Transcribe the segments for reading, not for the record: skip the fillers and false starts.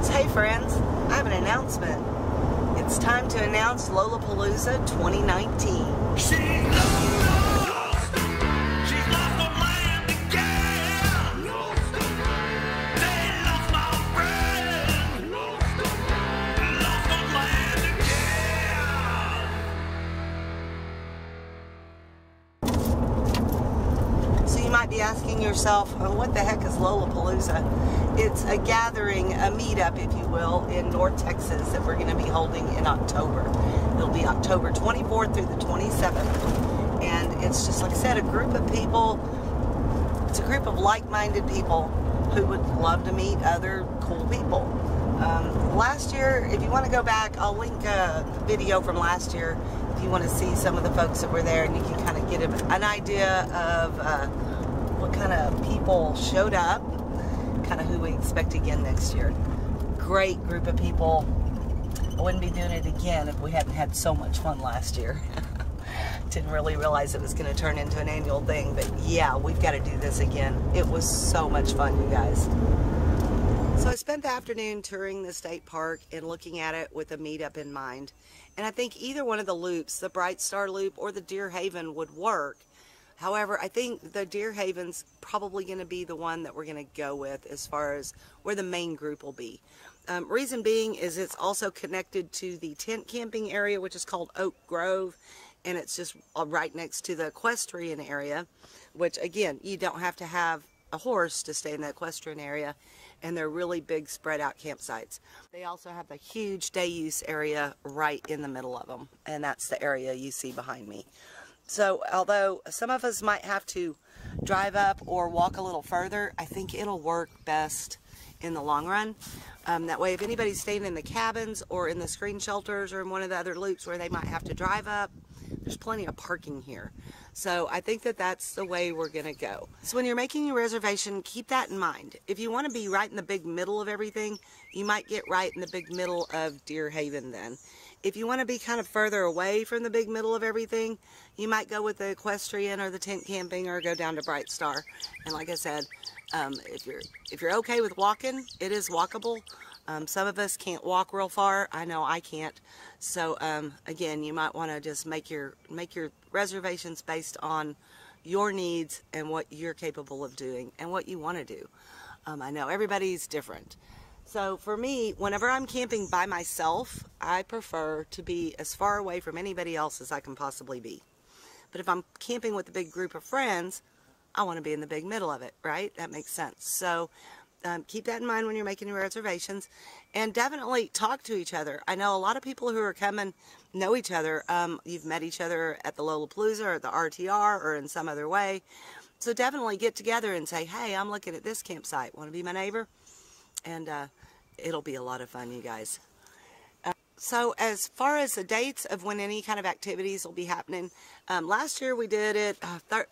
So, hey friends, I have an announcement. It's time to announce Lollapalooza 2019. She's lost her land again. They lost my friend. Lost her land again. So you might be asking yourself, oh, what the heck is Lollapalooza? It's a gathering, a meetup, if you will, in North Texas that we're going to be holding in October. It'll be October 24th through the 27th. And it's just, like I said, a group of people. It's a group of like-minded people who would love to meet other cool people. Last year, if you want to go back, I'll link a video from last year if you want to see some of the folks that were there, and you can kind of get an idea of what kind of people showed up, kind of who we expect again next year. Great group of people. I wouldn't be doing it again if we hadn't had so much fun last year. Didn't really realize it was going to turn into an annual thing, but yeah, we've got to do this again. It was so much fun, you guys. So I spent the afternoon touring the state park and looking at it with a meetup in mind. And I think either one of the loops, the Bright Star Loop or the Deer Haven, would work. However, I think the Deer Haven's probably going to be the one that we're going to go with as far as where the main group will be. Reason being is it's also connected to the tent camping area, which is called Oak Grove, and it's just right next to the equestrian area, which again, you don't have to have a horse to stay in the equestrian area, and they're really big spread out campsites. They also have the huge day use area right in the middle of them, and that's the area you see behind me. So although some of us might have to drive up or walk a little further, I think it'll work best in the long run. That way, if anybody's staying in the cabins or in the screen shelters or in one of the other loops where they might have to drive up, there's plenty of parking here. So I think that that's the way we're going to go. So when you're making your reservation, keep that in mind. If you want to be right in the big middle of everything, you might get right in the big middle of Deer Haven then. If you want to be kind of further away from the big middle of everything, you might go with the equestrian or the tent camping or go down to Bright Star. And like I said, if you're okay with walking, it is walkable. Some of us can't walk real far. I know I can't. So again, you might want to just make your reservations based on your needs and what you're capable of doing and what you want to do. I know everybody's different. So for me, whenever I'm camping by myself, I prefer to be as far away from anybody else as I can possibly be. But if I'm camping with a big group of friends, I want to be in the big middle of it, right? That makes sense. So keep that in mind when you're making your reservations, and definitely talk to each other. I know a lot of people who are coming know each other. You've met each other at the Lollapalooza or at the RTR or in some other way. So definitely get together and say, hey, I'm looking at this campsite. Want to be my neighbor? And it'll be a lot of fun, you guys. So as far as the dates of when any kind of activities will be happening, last year we did it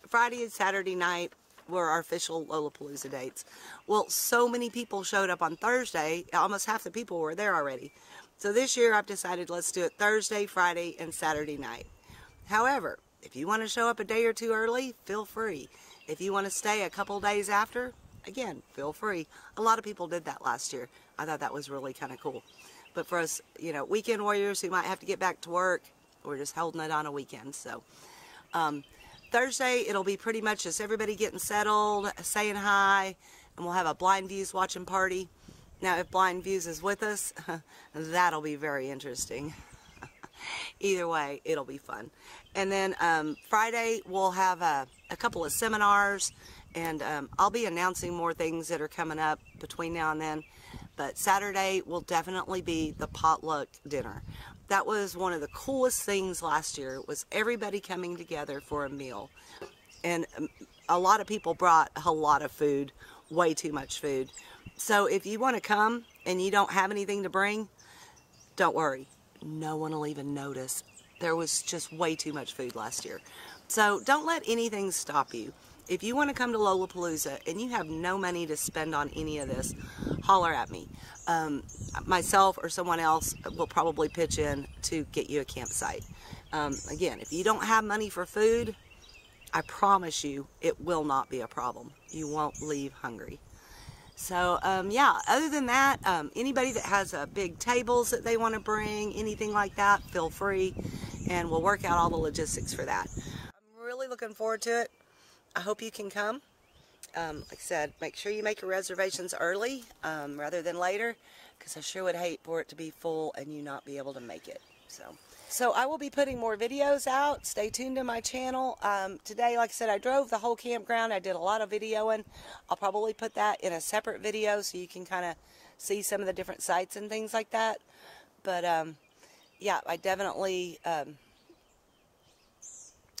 Friday and Saturday night were our official Lollapalooza dates. Well, so many people showed up on Thursday, almost half the people were there already. So this year I've decided let's do it Thursday, Friday, and Saturday night. However, if you want to show up a day or two early, feel free. If you want to stay a couple days after, again, feel free. A lot of people did that last year. I thought that was really kind of cool. But for us, you know, weekend warriors who might have to get back to work, we're just holding it on a weekend. So Thursday, it'll be pretty much just everybody getting settled, saying hi, and we'll have a Blind Views watching party. Now, if Blind Views is with us, that'll be very interesting. Either way, it'll be fun. And then Friday, we'll have a couple of seminars, and I'll be announcing more things that are coming up between now and then. But Saturday will definitely be the potluck dinner. That was one of the coolest things last year, was everybody coming together for a meal. And a lot of people brought a lot of food, way too much food. So if you want to come and you don't have anything to bring, don't worry. No one will even notice. There was just way too much food last year. So don't let anything stop you. If you want to come to Lollapalooza and you have no money to spend on any of this, holler at me. Myself or someone else will probably pitch in to get you a campsite. Again, if you don't have money for food, I promise you it will not be a problem. You won't leave hungry. So, yeah, other than that, anybody that has big tables that they want to bring, anything like that, feel free, and we'll work out all the logistics for that. I'm really looking forward to it. I hope you can come. Like I said, make sure you make your reservations early rather than later, because I sure would hate for it to be full and you not be able to make it. So I will be putting more videos out. Stay tuned to my channel. Today, like I said, I drove the whole campground. I did a lot of videoing. I'll probably put that in a separate video so you can kind of see some of the different sites and things like that. But yeah, I definitely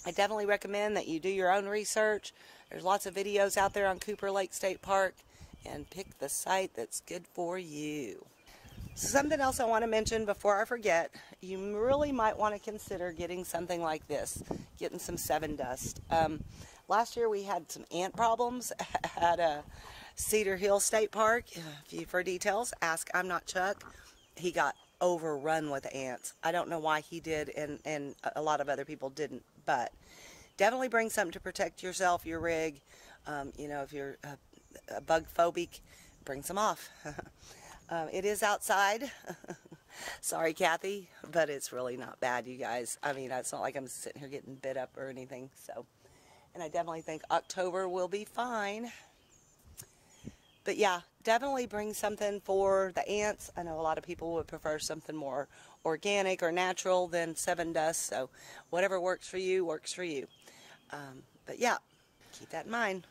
recommend that you do your own research. There's lots of videos out there on Cooper Lake State Park, and pick the site that's good for you. Something else I want to mention before I forget, you really might want to consider getting something like this, getting some 7 Dust. Last year we had some ant problems at Cedar Hill State Park. For details, ask I'm Not Chuck. He got overrun with ants. I don't know why he did, and a lot of other people didn't, but definitely bring something to protect yourself, your rig. You know, if you're a bug phobic, bring some off. It is outside. Sorry, Kathy, but it's really not bad, you guys. I mean, it's not like I'm sitting here getting bit up or anything. So, and I definitely think October will be fine. But yeah, definitely bring something for the ants. I know a lot of people would prefer something more organic or natural than 7 Dust. So whatever works for you, works for you. But yeah, keep that in mind.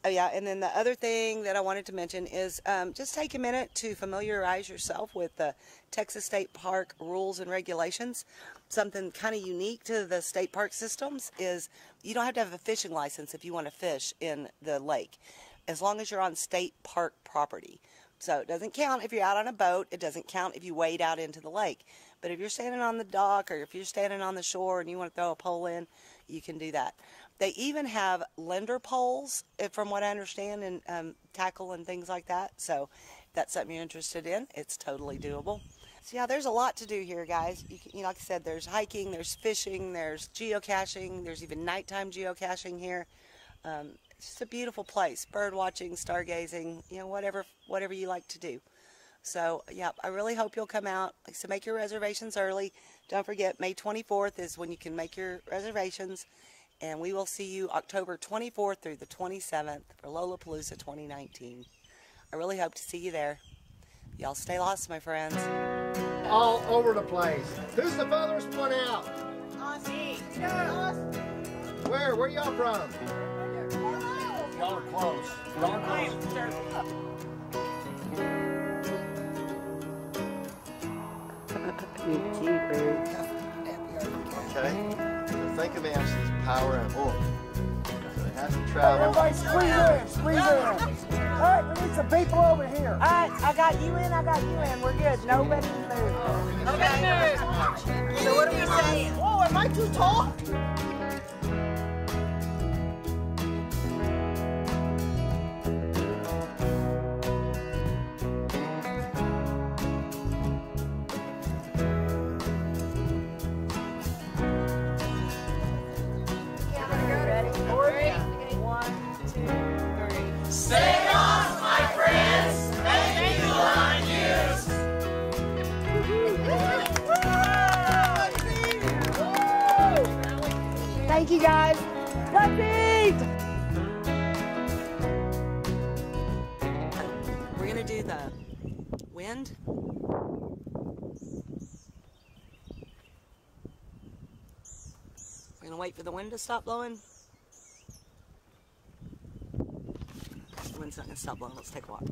Oh yeah, and then the other thing that I wanted to mention is just take a minute to familiarize yourself with the Texas State Park rules and regulations. Something kind of unique to the state park systems is you don't have to have a fishing license if you want to fish in the lake, as long as you're on state park property. So it doesn't count if you're out on a boat. It doesn't count if you wade out into the lake. But if you're standing on the dock or if you're standing on the shore and you want to throw a pole in, you can do that. They even have lender poles, from what I understand, and tackle and things like that. So if that's something you're interested in, it's totally doable. So yeah, there's a lot to do here, guys. You know, like I said, there's hiking, there's fishing, there's geocaching, there's even nighttime geocaching here. It's just a beautiful place. Bird watching, stargazing, you know, whatever you like to do. So yeah, I really hope you'll come out. Like I said, make your reservations early. Don't forget, May 24th is when you can make your reservations. And we will see you October 24th through the 27th for Lollapalooza 2019. I really hope to see you there. Y'all stay lost, my friends. All over the place. Who's the furthest one out? Me. Where? Where y'all from? Y'all are close. Y'all are close. You cute bird. Okay. So think of ants as power and oomph. So it has to travel. Everybody squeeze in. All right, we need some people over here. All right, I got you in. We're good. Nobody move. Okay. So what are we saying? Whoa, am I too tall? Thank you, guys. Let's eat! We're going to do the wind. We're going to wait for the wind to stop blowing. The wind's not going to stop blowing. Let's take a walk.